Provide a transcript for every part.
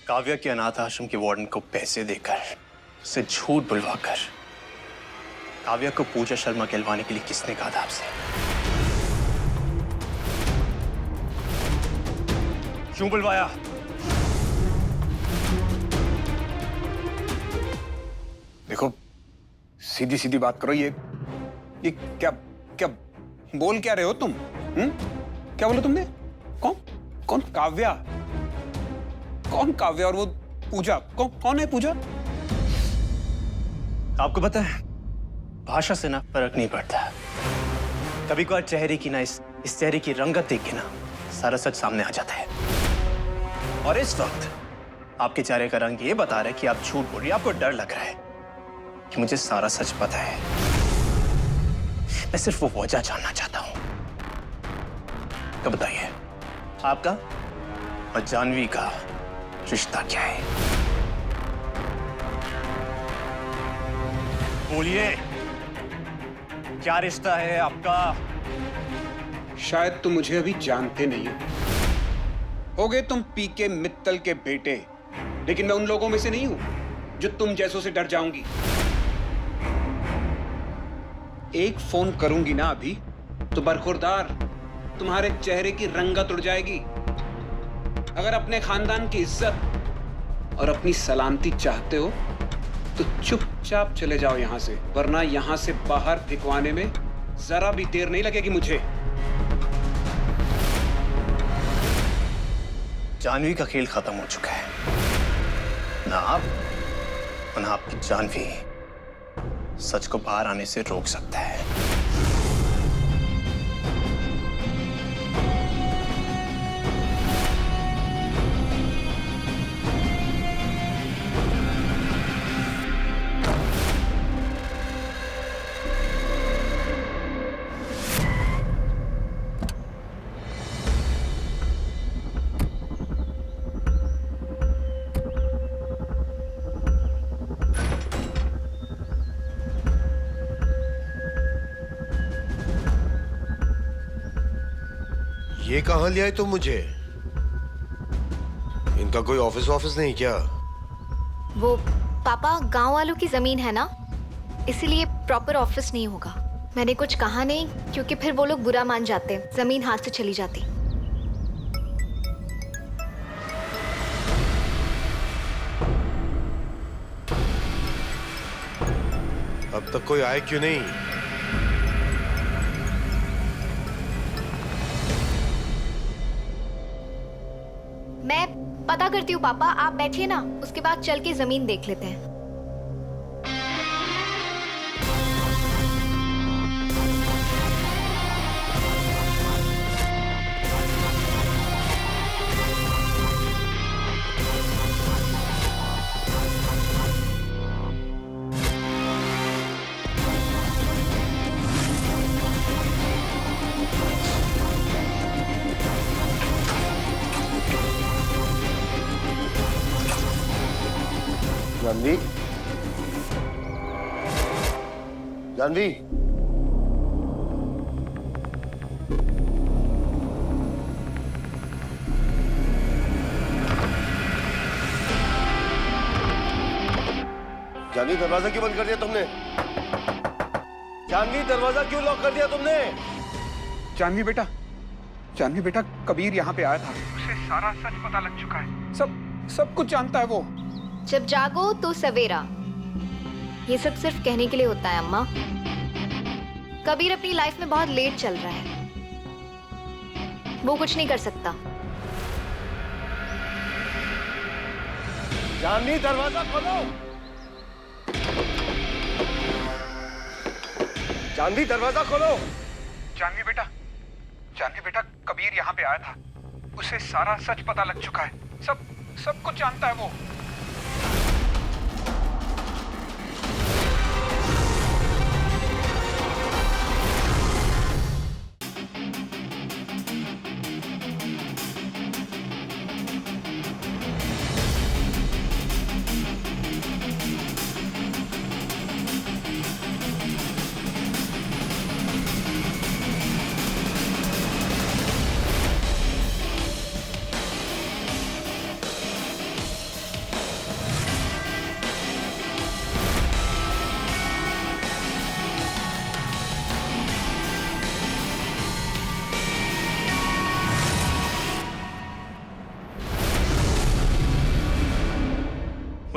काव्या के अनाथ आश्रम के वार्डन को पैसे देकर, उसे झूठ बुलवाकर काव्या को पूजा शर्मा कहलवाने के लिए किसने कहा था आपसे? क्यों बुलवाया? देखो, सीधी सीधी बात करो। ये क्या क्या बोल क्या रहे हो तुम? क्या बोला तुमने? कौन कौन काव्या? कौन काव्या और वो पूजा? कौन है पूजा? आपको पता है, भाषा से ना फर्क नहीं पड़ता। कभी कभार चेहरे की ना इस चेहरे की रंगत देख के ना सारा सच सामने आ जाता है। और इस वक्त आपके चेहरे का रंग ये बता रहा है कि आप झूठ बोल रही हैं। आपको डर लग रहा है कि मुझे सारा सच पता है। मैं सिर्फ वो वजह जानना चाहता हूं। तो बताइए, आपका और जानवी का रिश्ता क्या है? बोलिए, क्या रिश्ता है आपका? शायद तुम मुझे अभी जानते नहीं हो। होगे तुम पीके मित्तल के बेटे, लेकिन मैं उन लोगों में से नहीं हूं जो तुम जैसों से डर जाऊंगी। एक फोन करूंगी ना अभी तो बरखुरदार तुम्हारे चेहरे की रंगत उड़ जाएगी। अगर अपने खानदान की इज्जत और अपनी सलामती चाहते हो तो चुपचाप चले जाओ यहां से, वरना यहां से बाहर फेंकवाने में जरा भी देर नहीं लगेगी मुझे। जानवी का खेल खत्म हो चुका है। ना आप और ना आपकी जानवी सच को बाहर आने से रोक सकता है। ये कहां ले आए तुम मुझे? इनका कोई ऑफिस नहीं क्या? वो पापा, गांव वालों की जमीन है ना, इसीलिए प्रॉपर ऑफिस नहीं होगा। मैंने कुछ कहा नहीं क्योंकि फिर वो लोग बुरा मान जाते, जमीन हाथ से चली जाती। अब तक कोई आए क्यों नहीं? मैं पता करती हूँ पापा, आप बैठिए ना, उसके बाद चल के जमीन देख लेते हैं। जानवी, जानवी, जानवी दरवाजा क्यों बंद कर दिया तुमने? जानवी दरवाजा क्यों लॉक कर दिया तुमने? जानवी बेटा, कबीर यहाँ पे आया था। उसे सारा सच पता लग चुका है। सब कुछ जानता है वो। जब जागो तो सवेरा, ये सब सिर्फ कहने के लिए होता है अम्मा। कबीर अपनी लाइफ में बहुत लेट चल रहा है, वो कुछ नहीं कर सकता। जानवी दरवाजा खोलो। जानवी दरवाजा खोलो। जानवी बेटा, कबीर यहाँ पे आया था। उसे सारा सच पता लग चुका है। सब कुछ जानता है वो।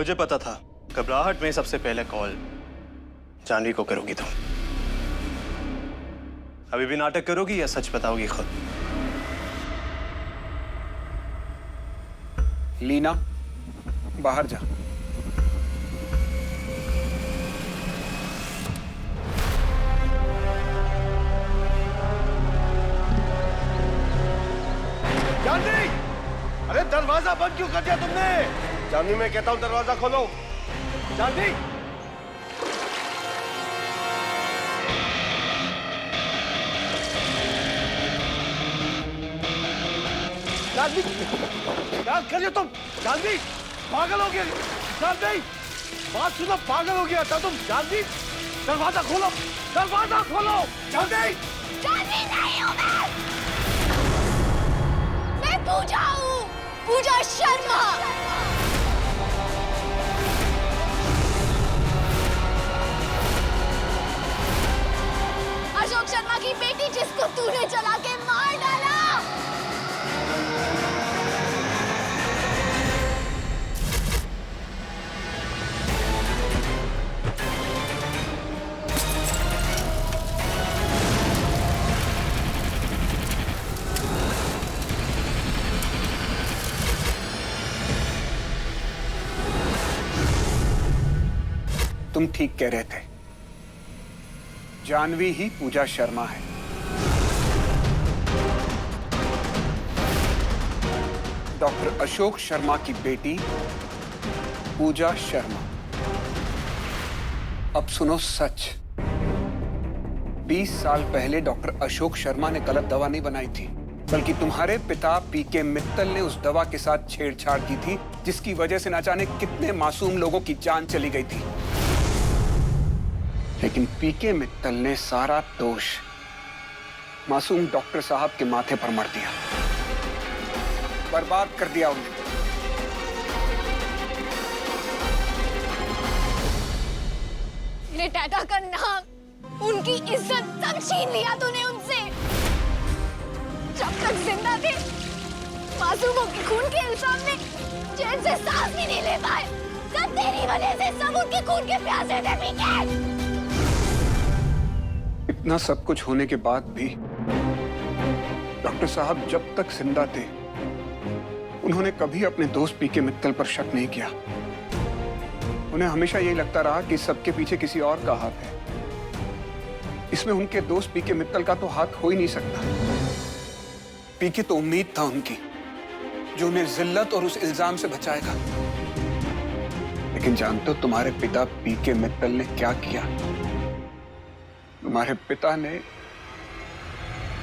मुझे पता था घबराहट में सबसे पहले कॉल जानवी को करोगी तुम। अभी भी नाटक करोगी या सच बताओगी खुद? लीना, बाहर जा। जानवी, अरे दरवाजा बंद क्यों कर दिया तुमने? जानवी, मैं कहता हूं दरवाजा खोलो। जानवी, जानवी, क्या कर रही हो तुम? जानवी, पागल हो गया। जानवी, बात सुनो, पागल हो गया था तुम। जानवी, दरवाजा खोलो, दरवाजा खोलो। जानवी, जानवी नहीं हूँ मैं पूजा हूँ, पूजा शर्मा। अशोक शर्मा की बेटी जिसको तूने चला के मार डाला। तुम ठीक कह रहे थे, जानवी ही पूजा शर्मा है। डॉक्टर अशोक शर्मा की बेटी पूजा शर्मा। अब सुनो सच। 20 साल पहले डॉक्टर अशोक शर्मा ने गलत दवा नहीं बनाई थी, बल्कि तुम्हारे पिता पीके मित्तल ने उस दवा के साथ छेड़छाड़ की थी, जिसकी वजह से न जाने कितने मासूम लोगों की जान चली गई थी। लेकिन पीके मित्तल ने सारा दोष मासूम डॉक्टर साहब के माथे पर मर दिया, बर्बाद कर दिया उन्हें। मेरे टाटा का नाम, उनकी इज्जत सब छीन लिया तूने उनसे। जब तक जिंदा थे मासूमों के खून के इल्जाम में चैन से सांस भी नहीं ले पाए। सब तेरी वजह से सब उनके खून के प्यासे थे पीके। इतना सब कुछ होने के बाद भी डॉक्टर साहब जब तक जिंदा थे उन्होंने कभी अपने दोस्त पीके मित्तल पर शक नहीं किया। उन्हें हमेशा यही लगता रहा कि सबके पीछे किसी और का हाथ है। इसमें उनके दोस्त पीके मित्तल का तो हाथ हो ही नहीं सकता। पीके तो उम्मीद था उनकी, जो उन्हें जिल्लत और उस इल्जाम से बचाएगा। लेकिन जानते हो तुम्हारे पिता पीके मित्तल ने क्या किया? तुम्हारे पिता ने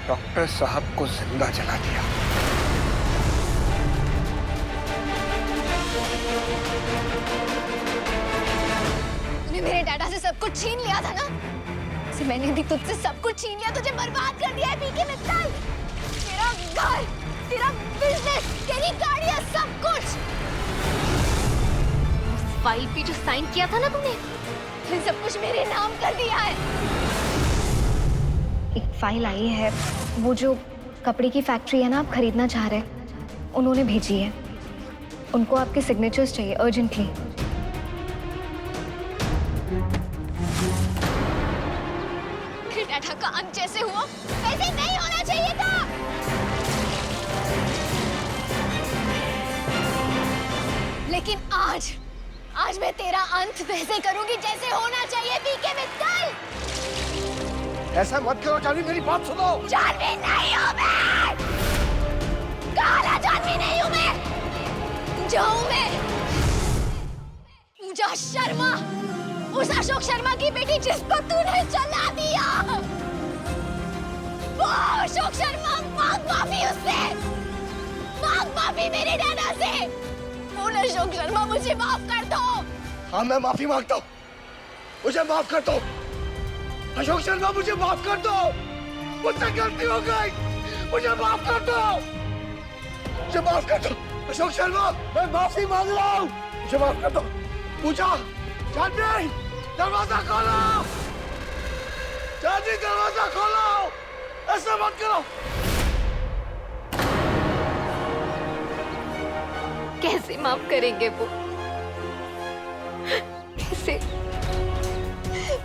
डॉक्टर साहब को जिंदा जला दिया। तूने मेरे डाटा से सब कुछ छीन लिया था ना? से मैंने भी तुझसे सब कुछ छीन लिया, तुझे बर्बाद कर दिया है पीके मित्तल। तेरा घर, तेरा बिजनेस, तेरी गाड़ियां, सब कुछ। उस फाइल पे जो साइन किया था ना तूने, ये सब कुछ मेरे नाम कर दिया है। एक फाइल आई है, वो जो कपड़े की फैक्ट्री है ना आप खरीदना चाह रहे, उन्होंने भेजी है। उनको आपके सिग्नेचर्स चाहिए अर्जेंटली। डाटा का अंत जैसे हुआ वैसे नहीं होना चाहिए था। लेकिन आज मैं तेरा अंत वैसे करूंगी जैसे होना चाहिए पीके मित्तल। ऐसा मत करो जानवी, मेरी बात सुनो। जानवी नहीं हूँ मैं, काला जानवी नहीं हूँ मैं। जो हूँ मैं पूजा शर्मा, उस अशोक शर्मा की बेटी जिसको तूने जला दिया। वो अशोक शर्मा, मांग माफी उससे, मांग माफी मेरे डैडा से। बोल अशोक शर्मा मुझे माफ कर दो। हाँ, मैं माफी मांगता हूँ, मुझे माफ कर दो। अशोक शर्मा मुझे माफ कर दो, मुझसे गलती हो गई, मुझे माफ कर दो, मुझे माफ कर दो। अशोक शर्मा, मैं माफी मांग रहा हूँ, मुझे माफ कर दो। पूजा, जानवी, दरवाजा खोलो, जानवी दरवाजा खोलो, ऐसा मत करो। कैसे माफ करेंगे वो? कैसे?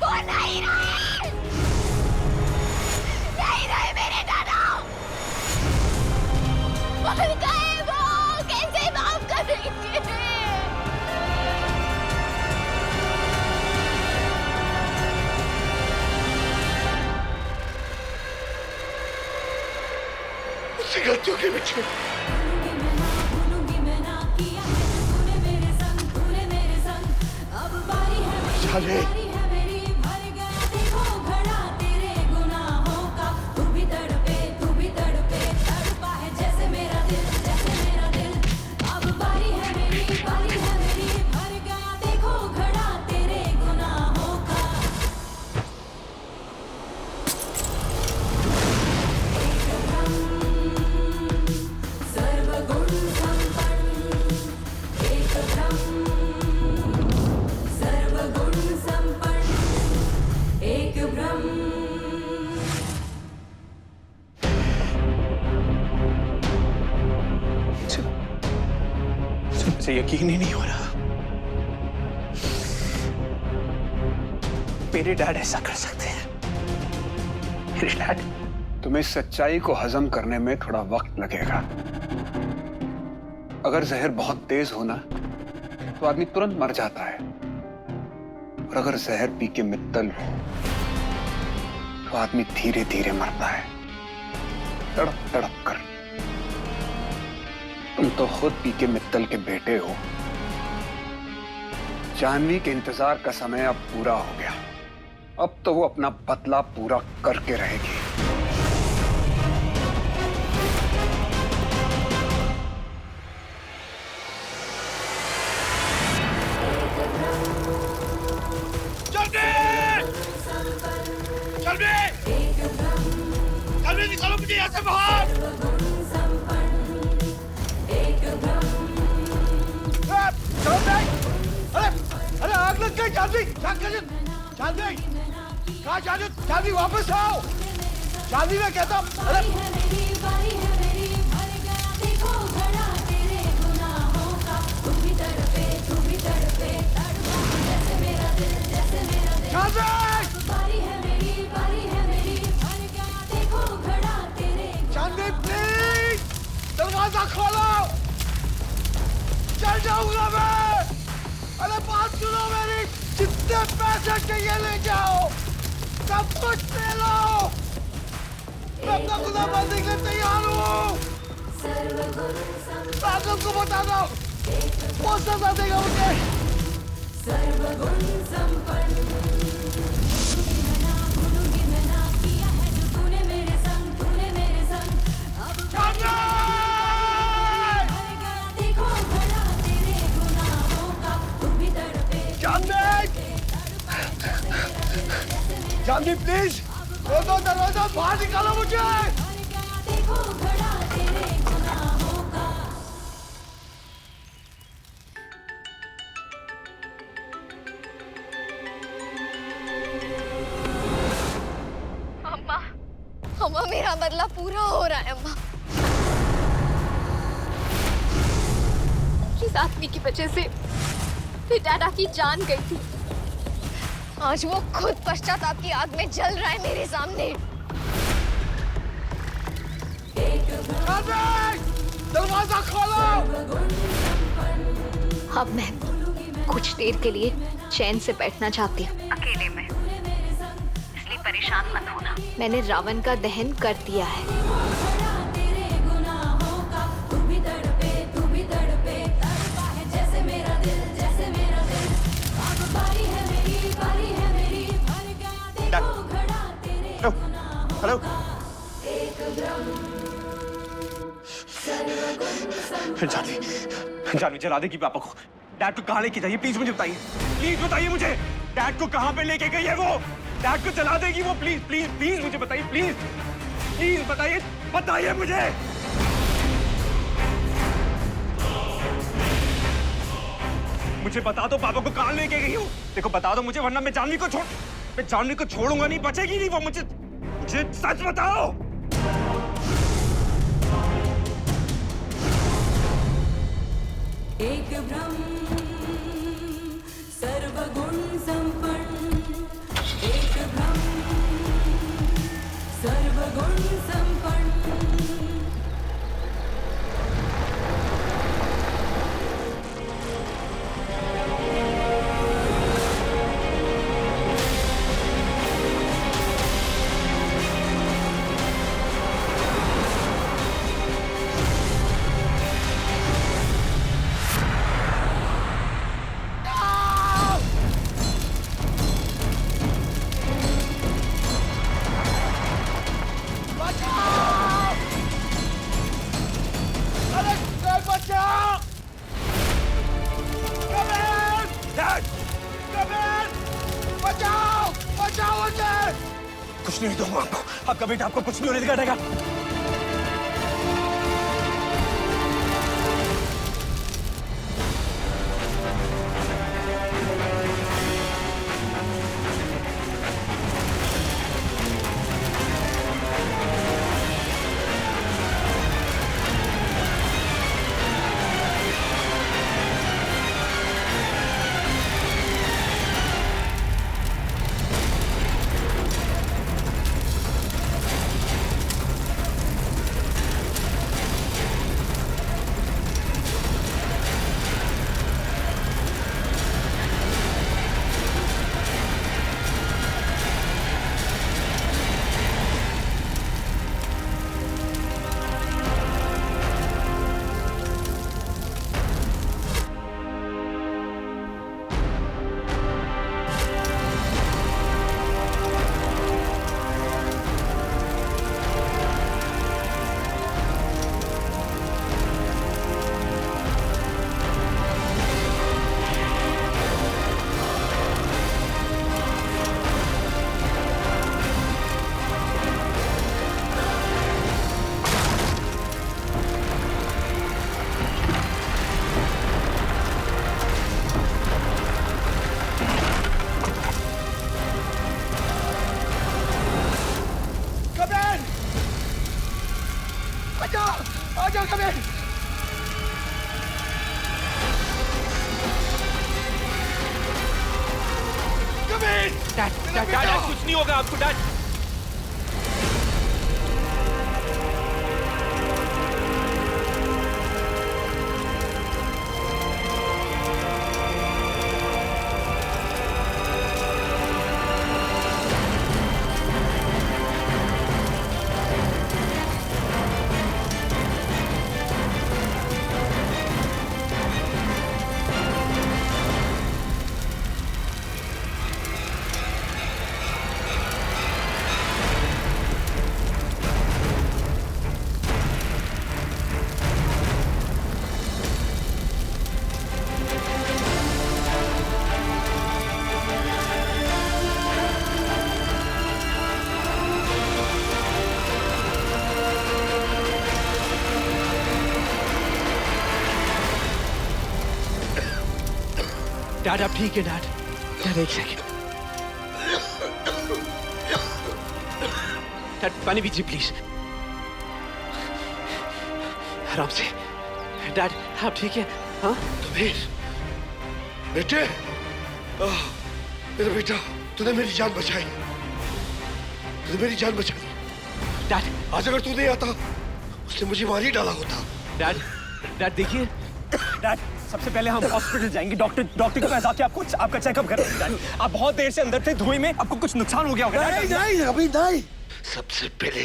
वो नहीं रहे! नहीं रहे मेरे दादा! मर गए वो! कैसे माफ करेंगे? मुझसे गलतियों के पीछे शाले मुझे यकीन ही नहीं हो रहा मेरे डैड ऐसा कर सकते हैं। मेरे डैड। तुम्हें सच्चाई को हजम करने में थोड़ा वक्त लगेगा। अगर जहर बहुत तेज हो ना तो आदमी तुरंत मर जाता है, और अगर जहर पी के मित्तल हो तो आदमी धीरे धीरे मरता है, तड़प तड़प कर। तुम तो खुद पी के मित्तल के बेटे हो। जानवी के इंतजार का समय अब पूरा हो गया। अब तो वो अपना बदला पूरा करके रहेगी। जल्दी निकालो मुझे यहाँ से बाहर। अरे आग लग गई। जानवी कहाँ जानवी वापस आओ। जानवी मैं कहता हूँ। जानवी प्लीज दरवाजा खोलो। चल जाऊंगा मैं। अरे बात सुनो मेरी, जितने पैसे चाहिए ले जाओ, सब कुछ ले लो। मैं अपना खुदा बंदी के तैयार हूँ। पागल को बता दो, वो सजा देगा मुझे। जानवी प्लीज दो दरवाजा बाहर निकालो मुझे। अम्मा मेरा बदला पूरा हो रहा है अम्मा। इस आदमी की वजह से मेरे दादा की जान गई थी। आज वो खुद पश्चाताप की आग में जल रहा है मेरे सामने। दरवाजा खोलो। अब मैं कुछ देर के लिए चैन से बैठना चाहती हूँ अकेले में, इसलिए परेशान मत होना। मैंने रावण का दहन कर दिया है। हेलो जानवी जला देगी पापा को। डैड को कहाँ लेके जाइए प्लीज मुझे बताइए। प्लीज बताइए मुझे डैड को कहाँ पे लेके गई है वो। डैड को जला देगी वो। प्लीज प्लीज प्लीज मुझे बताइए। प्लीज प्लीज बताइए मुझे। मुझे बता दो पापा को कहाँ लेके गई हो। देखो बता दो मुझे, वरना मैं जानवी को छोड़ूंगा नहीं, बचेगी नहीं वो। मुझे सच बताओ। एक ब्रह्म सर्वगुण सगुण संपन्न कुछ नहीं दूंगा आपको। आपका बेटा आपको कुछ नहीं होने देगा। आजा कबीर। कबीर! डैड कुछ नहीं होगा आपको डैड। डैड आप ठीक है डैड? डैड एक सेकंड। डैड पानी पीजिए प्लीज। आराम से। डैड आप ठीक है? हाँ कबीर बेटे, मेरा बेटा, तूने मेरी जान बचाई। तूने मेरी जान बचाई। डैड आज अगर तू नहीं आता उसने मुझे मार ही डाला होता। डैड देखिए डैड, सबसे पहले हम हॉस्पिटल जाएंगे। डॉक्टर के पास आके आपका चेकअप करेंगे। आप बहुत देर से अंदर थे धुएं में, आपको कुछ नुकसान हो गया होगा। नहीं अभी नहीं। सबसे पहले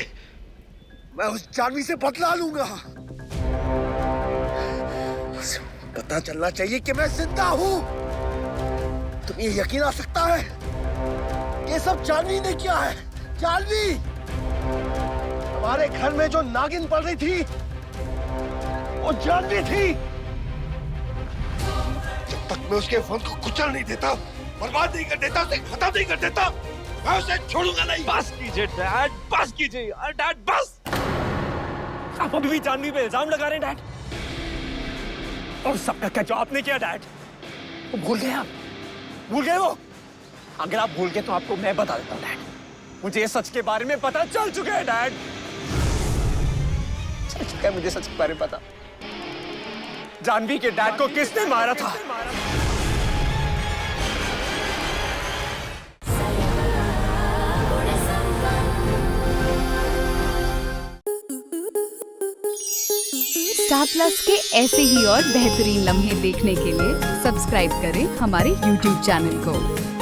मैं उस जानवी से बदला लूंगा। उसे पता चलना चाहिए कि मैं जिंदा हूँ। तुम्हें यकीन आ सकता है ये सब जानवी ने किया है। जानवी हमारे घर में जो नागिन पड़ रही थी वो जानवी थी। जब तक मैं उसके फोन को कुचल नहीं देता, बर्बाद नहीं कर देता, उसे खत्म नहीं कर देता, मैं उसे छोड़ूंगा नहीं। बस कीजिए डैड, बस कीजिए डैड, बस। आप अभी भी जानवी पे इल्जाम लगा रहे हैं डैड। और सबका क्या जो आपने किया डैड, वो भूल गए आप? भूल गए वो? अगर आप भूल गए तो आपको मैं बता देता हूँ डैड। मुझे इस सच के बारे में पता चल चुका है डैड। चल चुका है मुझे सच के बारे में पता। जानवी के डैड को किसने मारा था? प्लस के ऐसे ही और बेहतरीन लम्हे देखने के लिए सब्सक्राइब करें हमारे YouTube चैनल को।